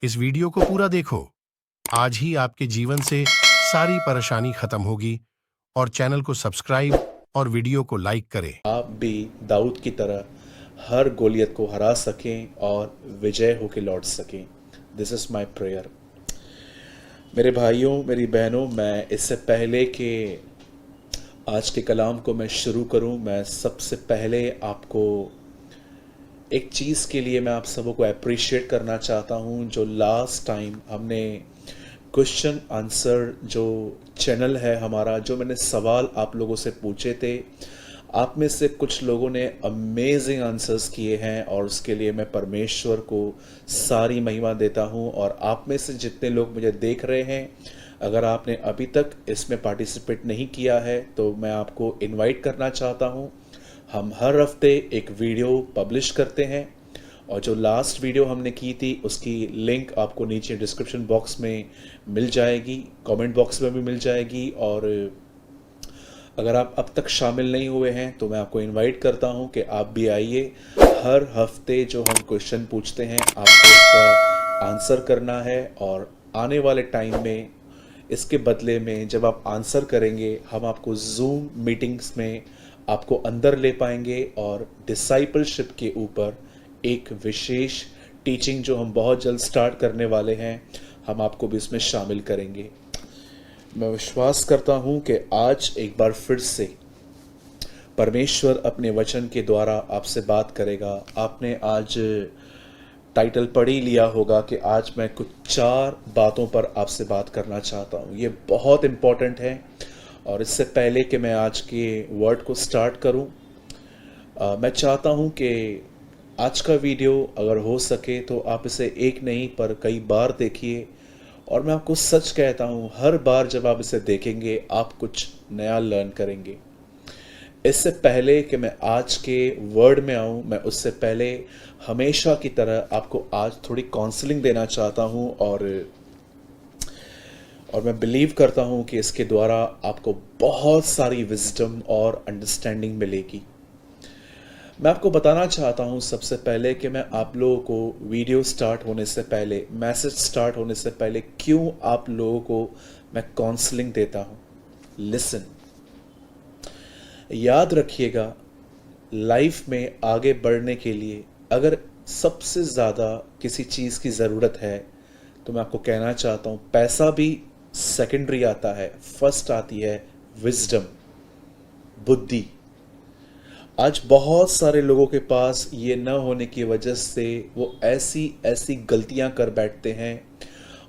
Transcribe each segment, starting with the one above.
इस वीडियो को पूरा देखो। आज ही आपके जीवन से सारी परेशानी खत्म होगी और चैनल को सब्सक्राइब और वीडियो को लाइक करें। आप भी दाऊद की तरह हर गोलियत को हरा सकें और विजय होकर लौट सकें। This is my prayer. मेरे भाइयों, मेरी बहनों, मैं इससे पहले कि आज के कलाम को मैं शुरू करूं, मैं सबसे पहले आपको एक चीज़ के लिए मैं आप सबों को अप्रिशिएट करना चाहता हूं। जो लास्ट टाइम हमने क्वेश्चन आंसर जो चैनल है हमारा, जो मैंने सवाल आप लोगों से पूछे थे, आप में से कुछ लोगों ने अमेजिंग आंसर्स किए हैं और उसके लिए मैं परमेश्वर को सारी महिमा देता हूं। और आप में से जितने लोग मुझे देख रहे हैं, अगर आपने अभी तक इसमें पार्टिसिपेट नहीं किया है तो मैं आपको इनवाइट करना चाहता हूं। हम हर हफ्ते एक वीडियो पब्लिश करते हैं और जो लास्ट वीडियो हमने की थी उसकी लिंक आपको नीचे डिस्क्रिप्शन बॉक्स में मिल जाएगी, कमेंट बॉक्स में भी मिल जाएगी। और अगर आप अब तक शामिल नहीं हुए हैं तो मैं आपको इनवाइट करता हूं कि आप भी आइए। हर हफ्ते जो हम क्वेश्चन पूछते हैं आपको उसका आंसर करना है, और आने वाले टाइम में इसके बदले में जब आप आंसर करेंगे हम आपको जूम मीटिंग्स में आपको अंदर ले पाएंगे और डिसाइपलशिप के ऊपर एक विशेष टीचिंग जो हम बहुत जल्द स्टार्ट करने वाले हैं, हम आपको भी इसमें शामिल करेंगे। मैं विश्वास करता हूं कि आज एक बार फिर से परमेश्वर अपने वचन के द्वारा आपसे बात करेगा। आपने आज टाइटल पढ़ ही लिया होगा कि आज मैं कुछ 4 बातों पर आपसे बात करना चाहता हूं। ये बहुत इम्पोर्टेंट है। और इससे पहले कि मैं आज के वर्ड को स्टार्ट करूं, मैं चाहता हूं कि आज का वीडियो अगर हो सके तो आप इसे एक नहीं पर कई बार देखिए। और मैं आपको सच कहता हूँ, हर बार जब आप इसे देखेंगे आप कुछ नया लर्न करेंगे। इससे पहले कि मैं आज के वर्ड में आऊँ, मैं उससे पहले हमेशा की तरह आपको आज थोड़ी काउंसलिंग देना चाहता हूँ। और मैं बिलीव करता हूँ कि इसके द्वारा आपको बहुत सारी विजडम और अंडरस्टैंडिंग मिलेगी। मैं आपको बताना चाहता हूं सबसे पहले कि मैं आप लोगों को वीडियो स्टार्ट होने से पहले, मैसेज स्टार्ट होने से पहले क्यों आप लोगों को मैं काउंसलिंग देता हूं। लिसन, याद रखिएगा, लाइफ में आगे बढ़ने के लिए अगर सबसे ज़्यादा किसी चीज़ की ज़रूरत है तो मैं आपको कहना चाहता हूं, पैसा भी सेकेंडरी आता है, फर्स्ट आती है विजडम, बुद्धि। आज बहुत सारे लोगों के पास ये न होने की वजह से वो ऐसी ऐसी गलतियां कर बैठते हैं।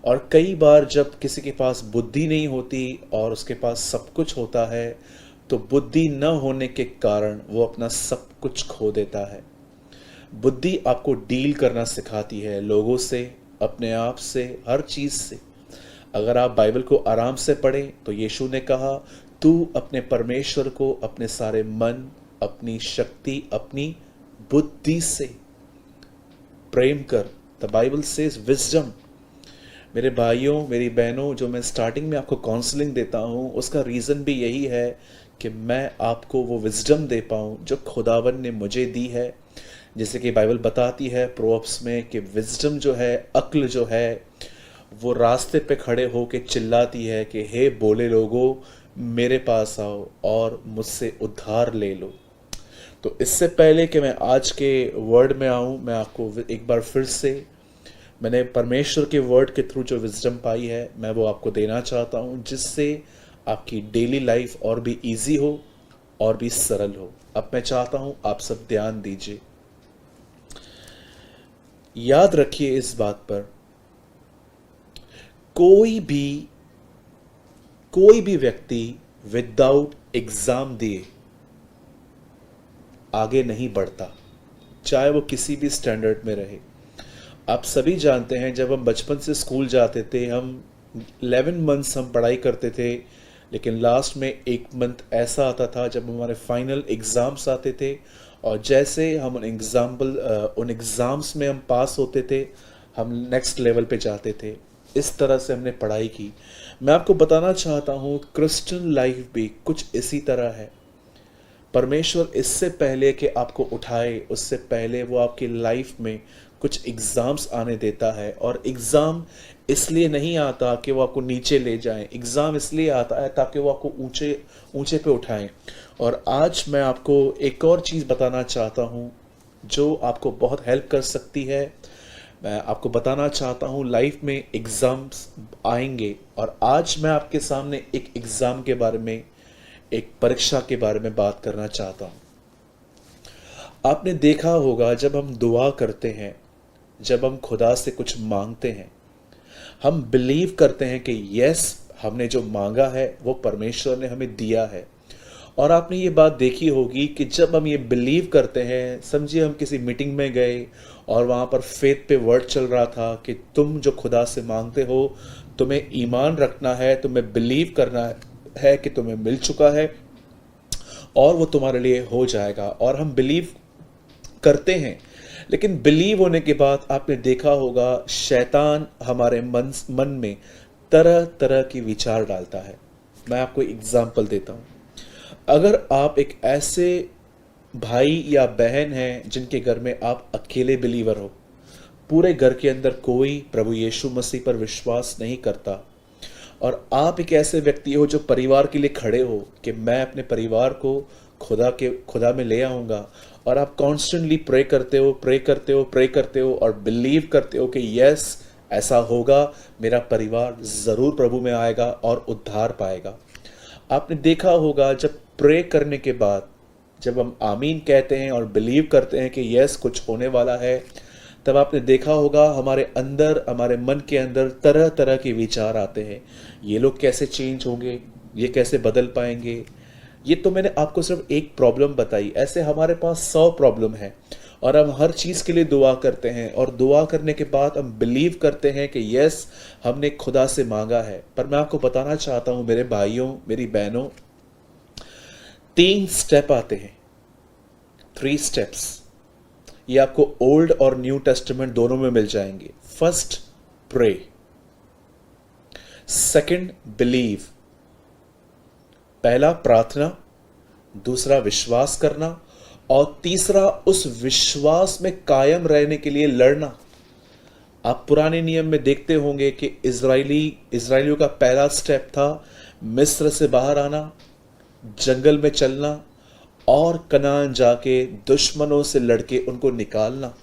और कई बार जब किसी के पास बुद्धि नहीं होती और उसके पास सब कुछ होता है, तो बुद्धि न होने के कारण वो अपना सब कुछ खो देता है। बुद्धि आपको डील करना सिखाती है, लोगों से, अपने आप से, हर चीज़ से। अगर आप बाइबल को आराम से पढ़ें तो यीशु ने कहा, तू अपने परमेश्वर को अपने सारे मन, अपनी शक्ति, अपनी बुद्धि से प्रेम कर। The Bible says wisdom. मेरे भाइयों, मेरी बहनों, जो मैं स्टार्टिंग में आपको काउंसलिंग देता हूँ उसका रीज़न भी यही है कि मैं आपको वो विजडम दे पाऊँ जो खुदावन ने मुझे दी है। जैसे कि बाइबल बताती है प्रोवर्ब्स में कि विजडम जो है, अक्ल जो है, वो रास्ते पे खड़े होके चिल्लाती है कि हे बोले लोगों, मेरे पास आओ और मुझसे उद्धार ले लो। तो इससे पहले कि मैं आज के वर्ड में आऊँ, मैं आपको एक बार फिर से, मैंने परमेश्वर के वर्ड के थ्रू जो विजडम पाई है मैं वो आपको देना चाहता हूँ, जिससे आपकी डेली लाइफ और भी इजी हो और भी सरल हो। अब मैं चाहता हूँ आप सब ध्यान दीजिए। याद रखिए इस बात पर, कोई भी व्यक्ति विदाउट एग्जाम दिए आगे नहीं बढ़ता, चाहे वो किसी भी स्टैंडर्ड में रहे। आप सभी जानते हैं, जब हम बचपन से स्कूल जाते थे, हम 11 मंथ्स हम पढ़ाई करते थे, लेकिन लास्ट में एक मंथ ऐसा आता था जब हमारे फाइनल एग्ज़ाम्स आते थे, और जैसे हम उन एग्ज़ाम्स में हम पास होते थे, हम नेक्स्ट लेवल पे जाते थे। इस तरह से हमने पढ़ाई की। मैं आपको बताना चाहता हूँ, क्रिश्चियन लाइफ भी कुछ इसी तरह है। परमेश्वर इससे पहले कि आपको उठाए, उससे पहले वो आपकी लाइफ में कुछ एग्ज़ाम्स आने देता है, और एग्ज़ाम इसलिए नहीं आता कि वो आपको नीचे ले जाए, एग्ज़ाम इसलिए आता है ताकि वो आपको ऊंचे ऊंचे पे उठाएं। और आज मैं आपको एक और चीज़ बताना चाहता हूँ जो आपको बहुत हेल्प कर सकती है। मैं आपको बताना चाहता हूँ लाइफ में एग्ज़ाम्स आएंगे, और आज मैं आपके सामने एक एग्ज़ाम के बारे में, एक परीक्षा के बारे में बात करना चाहता हूँ। आपने देखा होगा जब हम दुआ करते हैं, जब हम खुदा से कुछ मांगते हैं, हम बिलीव करते हैं कि यस, हमने जो मांगा है वो परमेश्वर ने हमें दिया है। और आपने ये बात देखी होगी कि जब हम ये बिलीव करते हैं, समझिए हम किसी मीटिंग में गए और वहाँ पर फेथ पे वर्ड चल रहा था कि तुम जो खुदा से मांगते हो, तुम्हें ईमान रखना है, तुम्हें बिलीव करना है कि तुम्हें मिल चुका है और वो तुम्हारे लिए हो जाएगा। और हम बिलीव करते हैं, लेकिन बिलीव होने के बाद आपने देखा होगा शैतान हमारे मन में तरह तरह की विचार डालता है। मैं आपको एग्जाम्पल देता हूँ। अगर आप एक ऐसे भाई या बहन हैं जिनके घर में आप अकेले बिलीवर हो, पूरे घर के अंदर कोई प्रभु यीशु मसीह पर विश्वास नहीं करता, और आप एक ऐसे व्यक्ति हो जो परिवार के लिए खड़े हो कि मैं अपने परिवार को खुदा में ले आऊँगा, और आप कॉन्स्टेंटली प्रे करते हो और बिलीव करते हो कि यस, ऐसा होगा, मेरा परिवार ज़रूर प्रभु में आएगा और उद्धार पाएगा। आपने देखा होगा जब प्रे करने के बाद, जब हम आमीन कहते हैं और बिलीव करते हैं कि यस, कुछ होने वाला है, तब आपने देखा होगा हमारे अंदर, हमारे मन के अंदर तरह तरह के विचार आते हैं। ये लोग कैसे चेंज होंगे, ये कैसे बदल पाएंगे। ये तो मैंने आपको सिर्फ एक प्रॉब्लम बताई, ऐसे हमारे पास 100 प्रॉब्लम है, और हम हर चीज़ के लिए दुआ करते हैं, और दुआ करने के बाद हम बिलीव करते हैं कि यस, हमने खुदा से मांगा है। पर मैं आपको बताना चाहता हूँ मेरे भाइयों, मेरी बहनों, 3 स्टेप आते हैं, 3 स्टेप्स। ये आपको ओल्ड और न्यू टेस्टामेंट दोनों में मिल जाएंगे। First, pray. Second, believe. पहला प्रार्थना, दूसरा विश्वास करना, और तीसरा उस विश्वास में कायम रहने के लिए लड़ना। आप पुराने नियम में देखते होंगे कि इजराइलियों का पहला स्टेप था मिस्र से बाहर आना, जंगल में चलना, और कनान जाके दुश्मनों से लड़के उनको निकालना।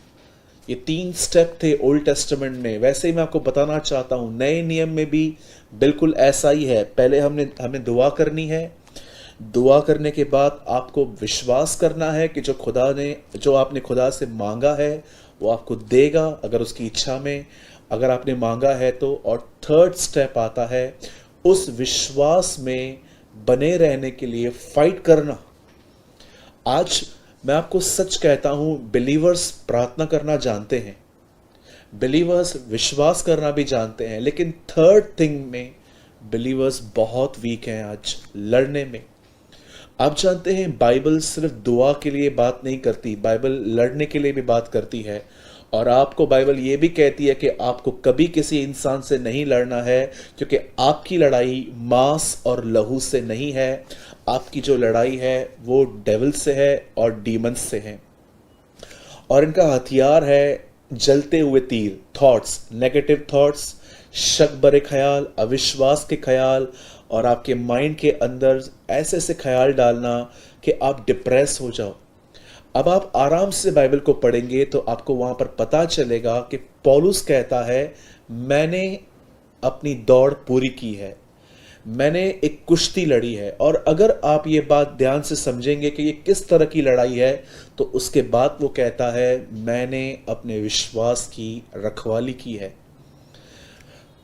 ये 3 स्टेप थे ओल्ड टेस्टामेंट में। वैसे ही मैं आपको बताना चाहता हूँ नए नियम में भी बिल्कुल ऐसा ही है। पहले हमने दुआ करनी है, दुआ करने के बाद आपको विश्वास करना है कि जो आपने खुदा से मांगा है वो आपको देगा, अगर उसकी इच्छा में, अगर आपने मांगा है तो। और थर्ड स्टेप आता है उस विश्वास में बने रहने के लिए फाइट करना। आज मैं आपको सच कहता हूं, बिलीवर्स प्रार्थना करना जानते हैं, बिलीवर्स विश्वास करना भी जानते हैं, लेकिन थर्ड थिंग में बिलीवर्स बहुत वीक हैं आज लड़ने में। आप जानते हैं बाइबल सिर्फ दुआ के लिए बात नहीं करती, बाइबल लड़ने के लिए भी बात करती है। और आपको बाइबल ये भी कहती है कि आपको कभी किसी इंसान से नहीं लड़ना है, क्योंकि आपकी लड़ाई मांस और लहू से नहीं है। आपकी जो लड़ाई है वो डेविल से है और डीमंस से है, और इनका हथियार है जलते हुए तीर, थॉट्स, नेगेटिव थॉट्स, शक भरे ख्याल, अविश्वास के ख्याल, और आपके माइंड के अंदर ऐसे ऐसे ख्याल डालना कि आप डिप्रेस हो जाओ। अब आप आराम से बाइबल को पढ़ेंगे तो आपको वहां पर पता चलेगा कि पौलुस कहता है, मैंने अपनी दौड़ पूरी की है, मैंने एक कुश्ती लड़ी है। और अगर आप ये बात ध्यान से समझेंगे कि ये किस तरह की लड़ाई है, तो उसके बाद वो कहता है, मैंने अपने विश्वास की रखवाली की है।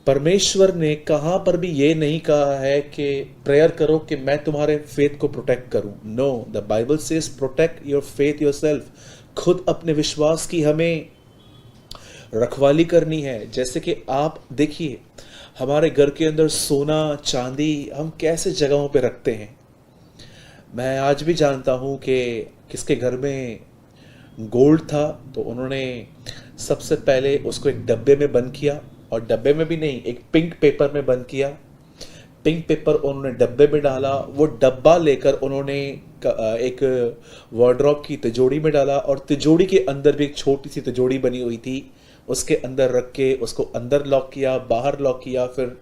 परमेश्वर ने कहां पर भी ये नहीं कहा है कि प्रेयर करो कि मैं तुम्हारे फेथ को प्रोटेक्ट करूं। No, the Bible says protect your faith yourself. खुद अपने विश्वास की हमें रखवाली करनी है। जैसे कि आप देखिए, हमारे घर के अंदर सोना चांदी हम कैसे जगहों पे रखते हैं। मैं आज भी जानता हूं कि किसके घर में गोल्ड था तो उन्होंने सबसे पहले उसको एक डब्बे में बंद किया, और डब्बे में भी नहीं, एक पिंक पेपर में बंद किया। पिंक पेपर उन्होंने डब्बे में डाला, वो डब्बा लेकर उन्होंने एक वार्डरोब की तिजोरी में डाला और तिजोरी के अंदर भी एक छोटी सी तिजोरी बनी हुई थी, उसके अंदर रख के उसको अंदर लॉक किया, बाहर लॉक किया, फिर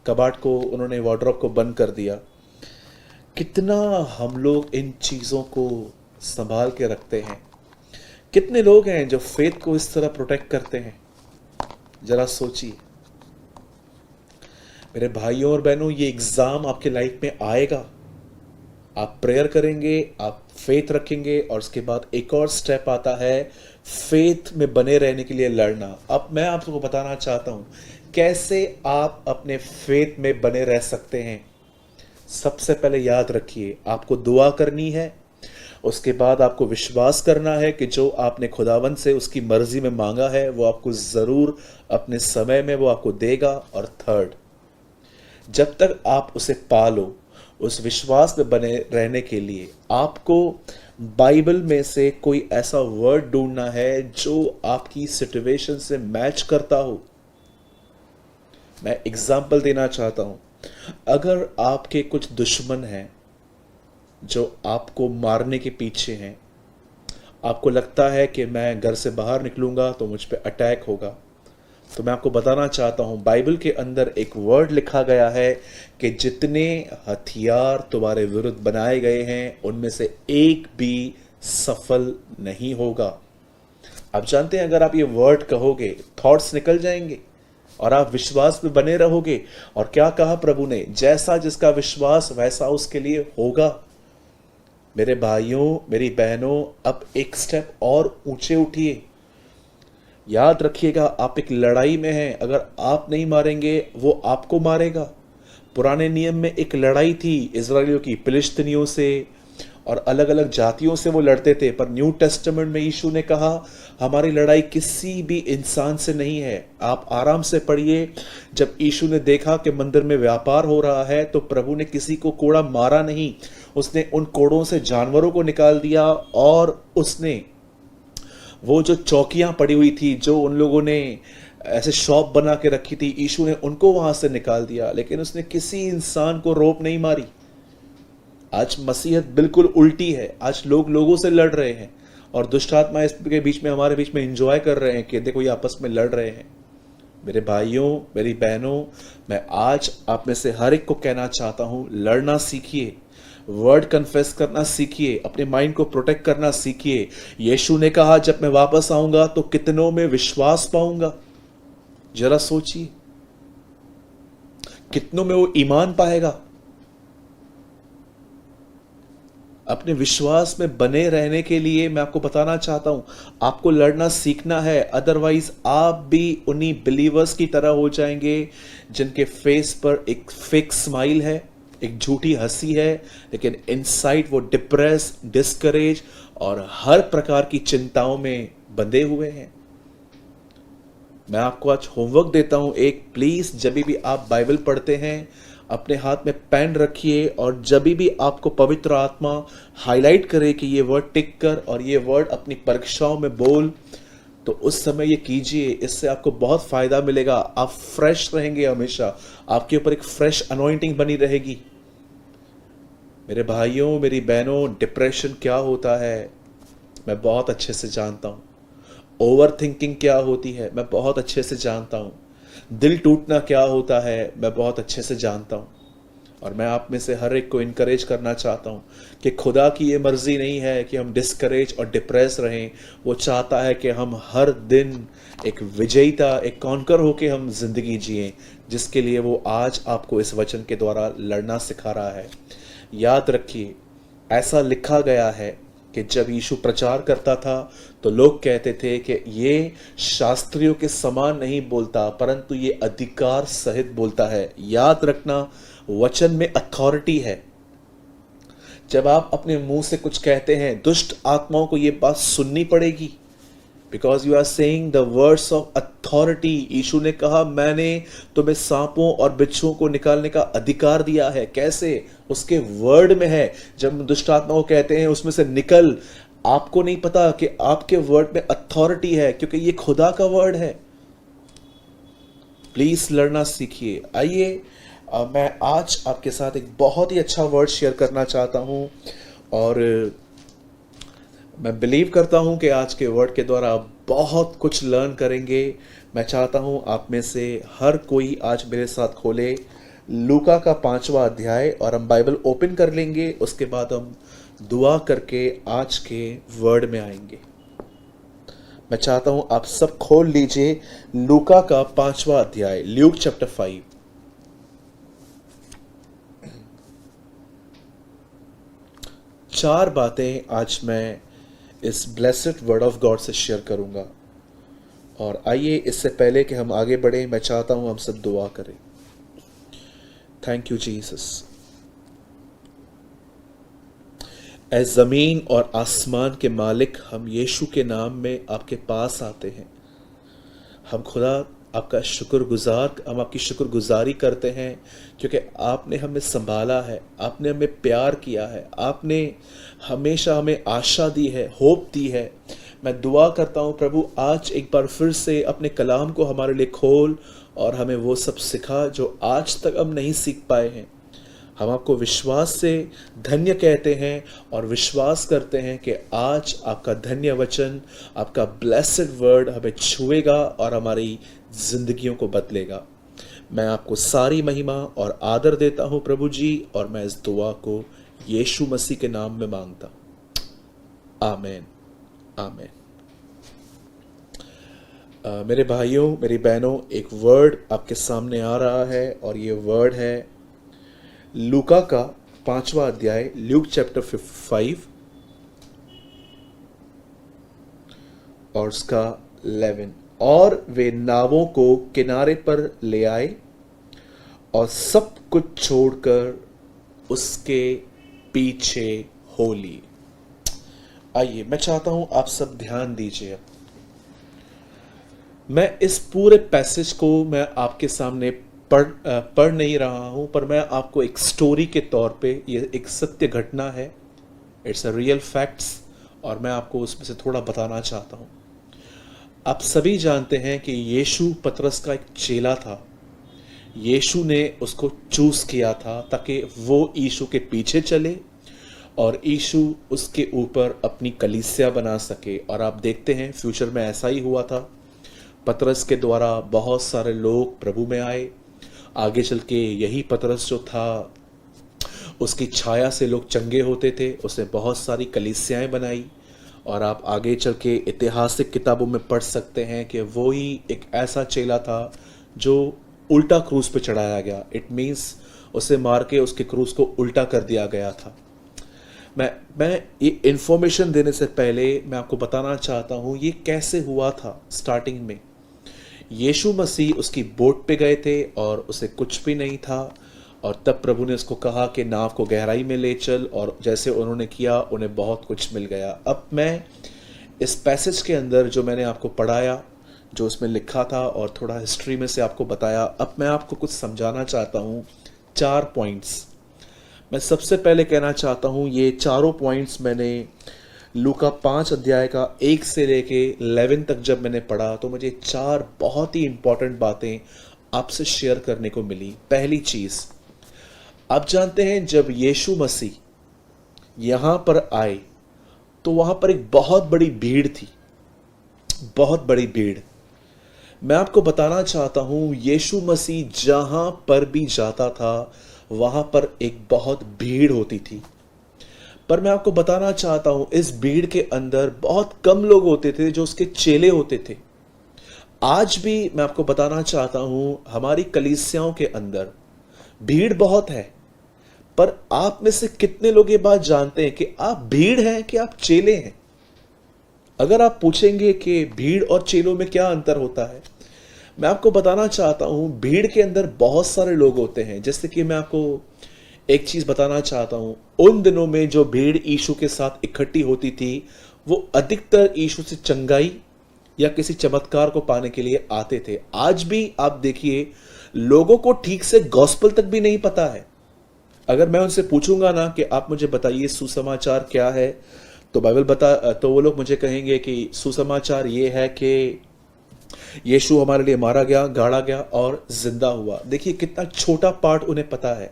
कबाड़ को उन्होंने वार्डरोब को बंद कर दिया। कितना हम लोग इन चीज़ों को संभाल के रखते हैं। कितने लोग हैं जो फेथ को इस तरह प्रोटेक्ट करते हैं, जरा सोचिए। मेरे भाइयों और बहनों, ये एग्जाम आपके लाइफ में आएगा। आप प्रेयर करेंगे, आप फेथ रखेंगे, और उसके बाद एक और स्टेप आता है फेथ में बने रहने के लिए लड़ना। अब मैं आपको बताना चाहता हूं कैसे आप अपने फेथ में बने रह सकते हैं। सबसे पहले याद रखिए, आपको दुआ करनी है, उसके बाद आपको विश्वास करना है कि जो आपने खुदावंद से उसकी मर्जी में मांगा है वो आपको ज़रूर अपने समय में वो आपको देगा। और थर्ड, जब तक आप उसे पालो, उस विश्वास में बने रहने के लिए आपको बाइबल में से कोई ऐसा वर्ड ढूंढना है जो आपकी सिचुएशन से मैच करता हो। मैं एग्जाम्पल देना चाहता हूं, अगर आपके कुछ दुश्मन हैं जो आपको मारने के पीछे हैं, आपको लगता है कि मैं घर से बाहर निकलूंगा तो मुझ पे अटैक होगा, तो मैं आपको बताना चाहता हूं बाइबल के अंदर एक वर्ड लिखा गया है कि जितने हथियार तुम्हारे विरुद्ध बनाए गए हैं उनमें से एक भी सफल नहीं होगा। आप जानते हैं, अगर आप ये वर्ड कहोगे थॉट्स निकल जाएंगे और आप विश्वास में बने रहोगे। और क्या कहा प्रभु ने, जैसा जिसका विश्वास वैसा उसके लिए होगा। मेरे भाइयों, मेरी बहनों, अब एक स्टेप और ऊंचे उठिए। याद रखिएगा, आप एक लड़ाई में हैं। अगर आप नहीं मारेंगे वो आपको मारेगा। पुराने नियम में एक लड़ाई थी इजराइलियों की फिलिस्तीनियों से, और अलग अलग जातियों से वो लड़ते थे। पर न्यू टेस्टामेंट में यीशु ने कहा हमारी लड़ाई किसी भी इंसान से नहीं है। आप आराम से पढ़िए। जब यीशु ने देखा कि मंदिर में व्यापार हो रहा है तो प्रभु ने किसी को कोड़ा मारा नहीं, उसने उन कोड़ों से जानवरों को निकाल दिया, और उसने वो जो चौकियां पड़ी हुई थी, जो उन लोगों ने ऐसे शॉप बना के रखी थी, यीशु ने उनको वहां से निकाल दिया, लेकिन उसने किसी इंसान को रोप नहीं मारी। आज मसीहत बिल्कुल उल्टी है। आज लोग लोगों से लड़ रहे हैं और दुष्ट आत्मा इसके बीच में, हमारे बीच में एंजॉय कर रहे हैं कि देखो ये आपस में लड़ रहे हैं। मेरे भाइयों, मेरी बहनों, मैं आज आप में से हर एक को कहना चाहता हूं, लड़ना सीखिए, वर्ड कन्फेस करना सीखिए, अपने माइंड को प्रोटेक्ट करना सीखिए। यीशु ने कहा जब मैं वापस आऊंगा तो कितनों में विश्वास पाऊंगा। जरा सोचिए, कितनों में वो ईमान पाएगा। अपने विश्वास में बने रहने के लिए मैं आपको बताना चाहता हूं, आपको लड़ना सीखना है। अदरवाइज आप भी उन्हीं बिलीवर्स की तरह हो जाएंगे जिनके फेस पर एक फेक स्माइल है, एक झूठी हंसी है, लेकिन इनसाइड वो डिप्रेस, डिस्करेज और हर प्रकार की चिंताओं में बंधे हुए हैं। मैं आपको आज होमवर्क देता हूं एक, प्लीज जब भी आप बाइबल पढ़ते हैं अपने हाथ में पेन रखिए, और जब भी आपको पवित्र आत्मा हाईलाइट करे कि ये वर्ड टिक कर और ये वर्ड अपनी परीक्षाओं में बोल, तो उस समय ये कीजिए। इससे आपको बहुत फायदा मिलेगा। आप फ्रेश रहेंगे, हमेशा आपके ऊपर एक फ्रेश अनॉइंटिंग बनी रहेगी। मेरे भाइयों, मेरी बहनों, डिप्रेशन क्या होता है मैं बहुत अच्छे से जानता हूं। ओवर थिंकिंग क्या होती है मैं बहुत अच्छे से जानता हूं। दिल टूटना क्या होता है मैं बहुत अच्छे से जानता हूं। और मैं आप में से हर एक को इनकरेज करना चाहता हूं कि खुदा की ये मर्जी नहीं है कि हम डिस्करेज और डिप्रेस रहें। वो चाहता है कि हम हर दिन एक विजेता, एक कॉन्कर होके हम जिंदगी जिएं, जिसके लिए वो आज आपको इस वचन के द्वारा लड़ना सिखा रहा है। याद रखिए, ऐसा लिखा गया है कि जब यीशु प्रचार करता था तो लोग कहते थे कि ये शास्त्रियों के समान नहीं बोलता, परंतु ये अधिकार सहित बोलता है। याद रखना, वचन में अथॉरिटी है। जब आप अपने मुंह से कुछ कहते हैं, दुष्ट आत्माओं को ये बात सुननी पड़ेगी, because you are saying the words of authority. यीशु ने कहा मैंने तुम्हें सांपों और बिच्छुओं को निकालने का अधिकार दिया है। कैसे? उसके वर्ड में है। जब दुष्ट आत्मा को कहते हैं उसमें से निकल, आपको नहीं पता कि आपके वर्ड में अथॉरिटी है, क्योंकि ये खुदा का वर्ड है। प्लीज लड़ना सीखिए। आइए मैं आज आपके साथ एक बहुत ही अच्छा वर्ड शेयर करना चाहता हूं। और मैं बिलीव करता हूँ कि आज के वर्ड के द्वारा आप बहुत कुछ लर्न करेंगे। मैं चाहता हूँ आप में से हर कोई आज मेरे साथ खोले लूका का 5वां अध्याय और हम बाइबल ओपन कर लेंगे। उसके बाद हम दुआ करके आज के वर्ड में आएंगे। मैं चाहता हूँ आप सब खोल लीजिए लूका का 5वां अध्याय, ल्यूक चैप्टर 5। चार बातें आज मैं इस ब्लेसेड वर्ड ऑफ गॉड से शेयर करूंगा। और आइए इससे पहले कि हम आगे बढ़ें, मैं चाहता हूं हम सब दुआ करें। Thank you Jesus. ऐ जमीन और आसमान के मालिक, हम यीशु के नाम में आपके पास आते हैं। हम खुदा आपका शुक्रगुजार, हम आपकी शुक्रगुजारी करते हैं क्योंकि आपने हमें संभाला है, आपने हमें प्यार किया है, आपने हमेशा हमें आशा दी है, होप दी है। मैं दुआ करता हूँ प्रभु, आज एक बार फिर से अपने कलाम को हमारे लिए खोल और हमें वो सब सिखा जो आज तक हम नहीं सीख पाए हैं। हम आपको विश्वास से धन्य कहते हैं और विश्वास करते हैं कि आज आपका धन्य वचन, आपका ब्लेसेड वर्ड हमें छुएगा और हमारी जिंदगियों को बदलेगा। मैं आपको सारी महिमा और आदर देता हूं प्रभु जी, और मैं इस दुआ को यीशु मसीह के नाम में मांगता हूं। आमीन, आमीन। मेरे भाइयों, मेरी बहनों, एक वर्ड आपके सामने आ रहा है और ये वर्ड है लूका का 5वां अध्याय, ल्यूक चैप्टर 5 और उसका 11। और वे नावों को किनारे पर ले आए और सब कुछ छोड़कर उसके पीछे हो लिए। आइए, मैं चाहता हूं आप सब ध्यान दीजिए। मैं इस पूरे पैसेज को मैं आपके सामने पढ़ नहीं रहा हूं, पर मैं आपको एक स्टोरी के तौर पे, ये एक सत्य घटना है, इट्स अ रियल फैक्ट्स, और मैं आपको उसमें से थोड़ा बताना चाहता हूं। आप सभी जानते हैं कि यीशु पतरस का एक चेला था। यीशु ने उसको चूज किया था ताकि वो यीशु के पीछे चले और यीशु उसके ऊपर अपनी कलीसिया बना सके। और आप देखते हैं फ्यूचर में ऐसा ही हुआ था। पतरस के द्वारा बहुत सारे लोग प्रभु में आए। आगे चल के यही पतरस जो था, उसकी छाया से लोग चंगे होते थे। उसने बहुत सारी कलीसियाएं बनाई और आप आगे चल के ऐतिहासिक किताबों में पढ़ सकते हैं कि वो ही एक ऐसा चेला था जो उल्टा क्रूज पे चढ़ाया गया। इट मीन्स उसे मार के उसके क्रूज को उल्टा कर दिया गया था। मैं ये इंफॉर्मेशन देने से पहले मैं आपको बताना चाहता हूँ ये कैसे हुआ था। स्टार्टिंग में यीशु मसीह उसकी बोट पे गए थे और उसे कुछ भी नहीं था, और तब प्रभु ने उसको कहा कि नाव को गहराई में ले चल, और जैसे उन्होंने किया उन्हें बहुत कुछ मिल गया। अब मैं इस पैसेज के अंदर जो मैंने आपको पढ़ाया, जो उसमें लिखा था और थोड़ा हिस्ट्री में से आपको बताया, अब मैं आपको कुछ समझाना चाहता हूँ। 4 पॉइंट्स मैं सबसे पहले कहना चाहता हूँ। ये चारों पॉइंट्स मैंने लूका 5 अध्याय का 1 से लेके 11 तक जब मैंने पढ़ा तो मुझे 4 बहुत ही इंपॉर्टेंट बातें आपसे शेयर करने को मिली। पहली चीज, आप जानते हैं जब यीशु मसीह यहां पर आए तो वहां पर एक बहुत बड़ी भीड़ थी, बहुत बड़ी भीड़। मैं आपको बताना चाहता हूं यीशु मसीह जहां पर भी जाता था वहां पर एक बहुत भीड़ होती थी। पर मैं आपको बताना चाहता हूं इस भीड़ के अंदर बहुत कम लोग होते थे जो उसके चेले होते थे। आज भी मैं आपको बताना चाहता हूं हमारी कलीसियाओं के अंदर भीड़ बहुत है, पर आप में से कितने लोग ये बात जानते हैं कि आप भीड़ हैं कि आप चेले हैं? अगर आप पूछेंगे कि भीड़ और चेलों में क्या अंतर होता है, मैं आपको बताना चाहता हूं भीड़ के अंदर बहुत सारे लोग होते हैं। जैसे कि मैं आपको एक चीज बताना चाहता हूं, उन दिनों में जो भीड़ यीशु के साथ इकट्ठी होती थी वो अधिकतर यीशु से चंगाई या किसी चमत्कार को पाने के लिए आते थे। आज भी आप देखिए लोगों को ठीक से गॉस्पेल तक भी नहीं पता है। अगर मैं उनसे पूछूंगा ना कि आप मुझे बताइए सुसमाचार क्या है, तो बाइबल तो वो लोग मुझे कहेंगे कि सुसमाचार ये है कि यीशु हमारे लिए मारा गया, गाड़ा गया और जिंदा हुआ। देखिए कितना छोटा पार्ट उन्हें पता है।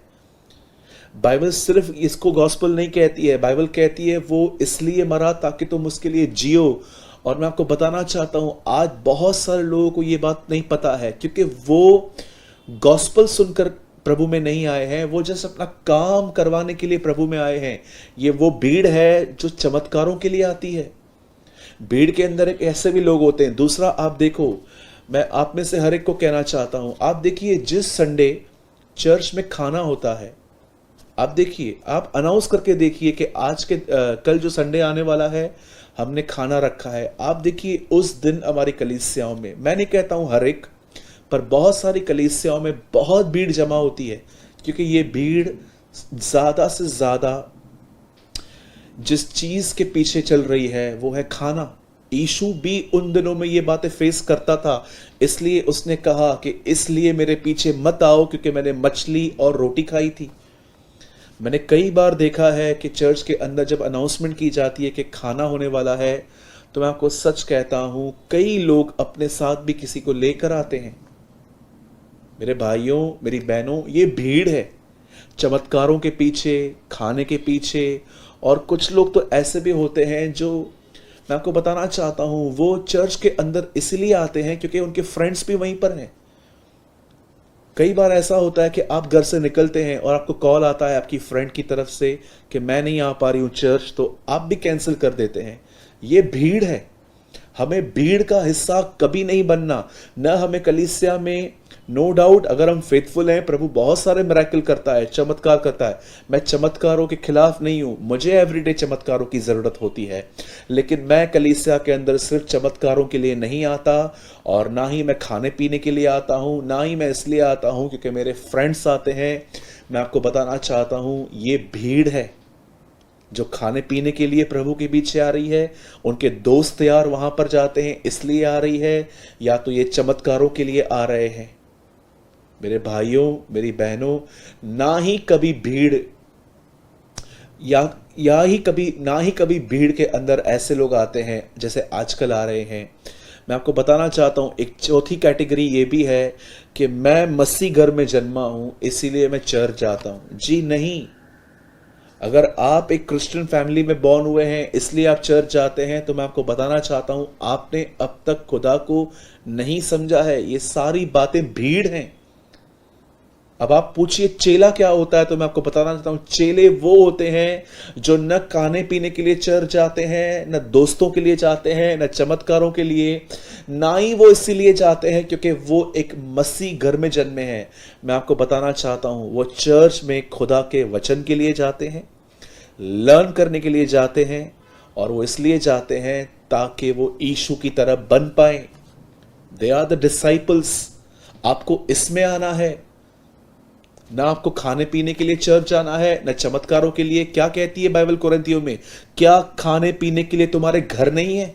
बाइबल सिर्फ इसको गॉस्पल नहीं कहती है, बाइबल कहती है वो इसलिए मरा ताकि तुम उसके लिए जियो। और मैं आपको बताना चाहता हूं, आज बहुत सारे लोगों को ये बात नहीं पता है, क्योंकि वो गॉस्पल सुनकर प्रभु में नहीं आए हैं, वो जस्ट अपना काम करवाने के लिए प्रभु में आए हैं। ये वो भीड़ है जो चमत्कारों के लिए आती है। भीड़ के अंदर एक ऐसे भी लोग होते हैं। दूसरा, आप देखो, मैं आप में से हर एक को कहना चाहता हूं, आप देखिए जिस संडे चर्च में खाना होता है, आप देखिए, आप अनाउंस करके देखिए कि आज के कल जो संडे आने वाला है हमने खाना रखा है। आप देखिए उस दिन हमारी कलीसियाओं में, मैं नहीं कहता हूं हर एक, पर बहुत सारी कलीसियाओं में बहुत भीड़ जमा होती है, क्योंकि ये भीड़ ज्यादा से ज्यादा जिस चीज के पीछे चल रही है वो है खाना। यीशु भी उन दिनों में ये बातें फेस करता था, इसलिए उसने कहा कि इसलिए मेरे पीछे मत आओ, क्योंकि मैंने मछली और रोटी खाई थी। मैंने कई बार देखा है कि चर्च के अंदर जब अनाउंसमेंट की जाती है कि खाना होने वाला है, तो मैं आपको सच कहता हूं, कई लोग अपने साथ भी किसी को लेकर आते हैं। मेरे भाइयों, मेरी बहनों, ये भीड़ है चमत्कारों के पीछे, खाने के पीछे। और कुछ लोग तो ऐसे भी होते हैं जो, मैं आपको बताना चाहता हूं, वो चर्च के अंदर इसलिए आते हैं क्योंकि उनके फ्रेंड्स भी वहीं पर हैं। कई बार ऐसा होता है कि आप घर से निकलते हैं और आपको कॉल आता है आपकी फ्रेंड की तरफ से कि मैं नहीं आ पा रही हूं चर्च, तो आप भी कैंसिल कर देते हैं। ये भीड़ है। हमें भीड़ का हिस्सा कभी नहीं बनना। न हमें कलीसिया में, नो डाउट अगर हम फेथफुल हैं, प्रभु बहुत सारे मिरेकल करता है, चमत्कार करता है। मैं चमत्कारों के खिलाफ नहीं हूं, मुझे एवरीडे चमत्कारों की जरूरत होती है, लेकिन मैं कलीसिया के अंदर सिर्फ चमत्कारों के लिए नहीं आता, और ना ही मैं खाने पीने के लिए आता हूं, ना ही मैं इसलिए आता हूं क्योंकि मेरे फ्रेंड्स आते हैं। मैं आपको बताना चाहता हूं, ये भीड़ है जो खाने पीने के लिए प्रभु के पीछे आ रही है। उनके दोस्त यार वहां पर जाते हैं इसलिए आ रही है, या तो ये चमत्कारों के लिए आ रहे हैं। मेरे भाइयों, मेरी बहनों, ना ही कभी भीड़ या ही कभी ना ही कभी भीड़ के अंदर ऐसे लोग आते हैं जैसे आजकल आ रहे हैं। मैं आपको बताना चाहता हूं, एक चौथी कैटेगरी ये भी है कि मैं मसीह घर में जन्मा हूं इसीलिए मैं चर्च जाता हूं। जी नहीं। अगर आप एक क्रिश्चियन फैमिली में बॉर्न हुए हैं इसलिए आप चर्च जाते हैं, तो मैं आपको बताना चाहता हूं, आपने अब तक खुदा को नहीं समझा है। ये सारी बातें भीड़ हैं। अब आप पूछिए चेला क्या होता है, तो मैं आपको बताना चाहता हूं, चेले वो होते हैं जो न खाने पीने के लिए चर्च जाते हैं, न दोस्तों के लिए जाते हैं, न चमत्कारों के लिए, ना ही वो इसीलिए जाते हैं क्योंकि वो एक मसीह घर में जन्मे हैं। मैं आपको बताना चाहता हूं, वो चर्च में खुदा के वचन के लिए जाते हैं, लर्न करने के लिए जाते हैं, और वो इसलिए जाते हैं ताकि वो यीशु की तरह बन पाए। They are the disciples. आपको इसमें आना है, ना आपको खाने पीने के लिए चर्च जाना है, ना चमत्कारों के लिए। क्या कहती है बाइबल कुरिन्थियों में? क्या खाने पीने के लिए तुम्हारे घर नहीं है?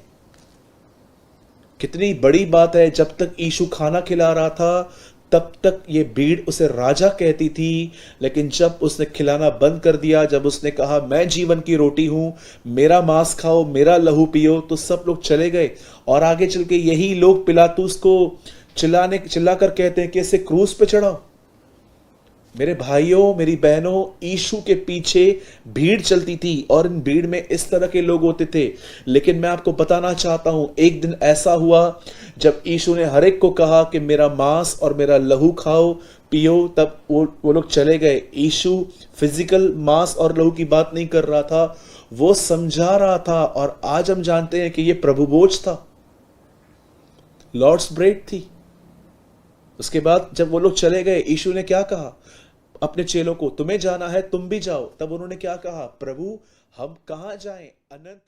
कितनी बड़ी बात है। जब तक यीशु खाना खिला रहा था तब तक ये भीड़ उसे राजा कहती थी, लेकिन जब उसने खिलाना बंद कर दिया, जब उसने कहा मैं जीवन की रोटी हूं, मेरा मांस खाओ, मेरा लहू पियो, तो सब लोग चले गए। और आगे चल के यही लोग पिलातूस को चिल्लाकर कहते हैं कि इसे क्रूस पे चढ़ाओ। मेरे भाइयों, मेरी बहनों, यीशु के पीछे भीड़ चलती थी और इन भीड़ में इस तरह के लोग होते थे। लेकिन मैं आपको बताना चाहता हूं, एक दिन ऐसा हुआ जब यीशु ने हर एक को कहा कि मेरा मांस और मेरा लहू खाओ पियो, तब वो लोग चले गए। यीशु फिजिकल मांस और लहू की बात नहीं कर रहा था, वो समझा रहा था। और आज हम जानते हैं कि ये प्रभु भोज था, लॉर्ड्स ब्रेड थी। उसके बाद जब वो लोग चले गए, यीशु ने क्या कहा अपने चेलों को? तुम्हें जाना है, तुम भी जाओ। तब उन्होंने क्या कहा? प्रभु हम कहां जाएं? अनंत